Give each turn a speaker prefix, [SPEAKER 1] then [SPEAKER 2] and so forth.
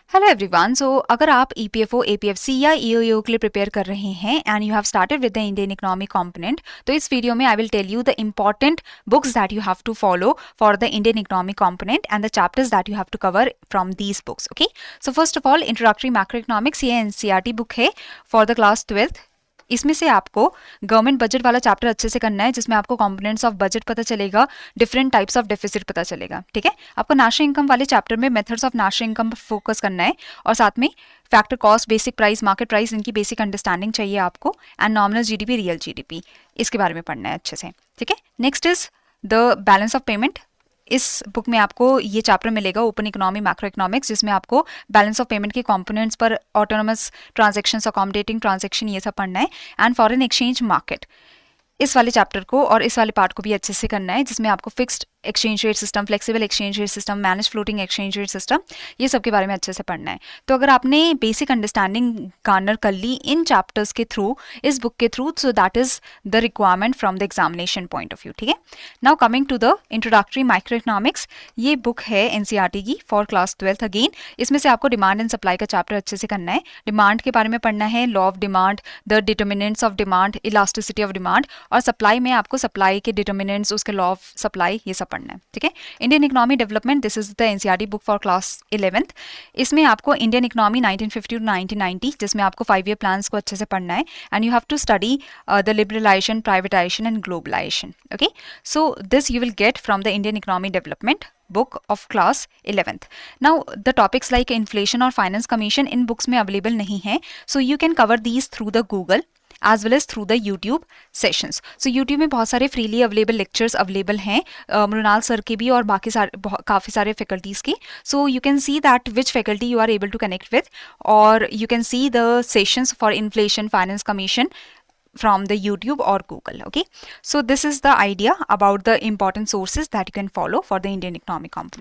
[SPEAKER 1] Hello everyone. सो अगर आप EPFO, APFC या ईओयू के लिए प्रिपेयर कर रहे हैं and you have started with the Indian economy component, तो इस वीडियो में I will tell you the important books that you have to follow for the Indian economy component and the chapters that you have to cover from these books. Okay, so first of all introductory macro economics, ये NCERT book है for the class 12th। इसमें से आपको government budget वाला chapter अच्छे से करना है, जिसमें आपको कंपोनेंट्स ऑफ बजट पता चलेगा, डिफरेंट टाइप्स ऑफ डेफिसिट पता चलेगा। ठीक है, आपको नेशनल इनकम वाले चैप्टर में मेथड्स ऑफ नेशनल इनकम पर फोकस करना है और साथ में factor cost, basic price, market price, इनकी बेसिक अंडरस्टैंडिंग चाहिए आपको, and nominal GDP, real GDP, इसके बारे में पढ़ना है अच्छे से। ठीक है, next is the balance of payment. इस बुक में आपको ये चैप्टर मिलेगा, ओपन इकोनॉमी मैक्रो इकोनॉमिक्स, जिसमें आपको बैलेंस ऑफ पेमेंट के कंपोनेंट्स पर, ऑटोनोमस ट्रांजैक्शंस, अकोमोडेटिंग ट्रांजैक्शन, ये सब पढ़ना है, एंड फॉरेन एक्सचेंज मार्केट, इस वाले चैप्टर को और इस वाले पार्ट को भी अच्छे से करना है, जिसमें आपको fixed exchange rate system, flexible exchange rate system, manage floating exchange rate system, ये सब के बारे में अच्छे से पढ़ना है। तो अगर आपने बेसिक अंडरस्टैंडिंग गार्नर कर ली इन चैप्टर्स के थ्रू, इस बुक के through, so that is the requirement from the examination point of view. ठीक है, now coming to the introductory micro economics, ये बुक है एनसीईआरटी की फॉर क्लास 12th। अगेन इसमें से आपको डिमांड एंड सप्लाई का चैप्टर अच्छे से करना है, डिमांड के बारे में पढ़ना है, law of demand, the determinants of demand, elasticity of demand, और सप्लाई में आपको सप्लाई के डिटर्मिनेंट्स, उसके लॉ ऑफ सप्लाई, ये सब पढ़ना है। ठीक है, Indian economy development, this is the NCERT book for class 11th। इसमें आपको इंडियन इकोनॉमी 1950 टू 1990, जिसमें आपको 5 ईयर प्लान्स को अच्छे से पढ़ना है, and you have to study the liberalisation, privatisation and globalisation. Okay, so this you will get from the Indian economy development book of class 11th. Now the topics like inflation और finance commission इन books में available नहीं है, so you can cover these through the Google as well as through the YouTube sessions. So YouTube में बहुत सारे freely available lectures available हैं, Mrinal sir के भी और बाकी काफ़ी सारे faculties की. So you can see that which faculty you are able to connect with, or you can see the sessions for inflation, finance commission from the YouTube or Google. Okay, so this is the idea about the important sources that you can follow for the Indian economic component.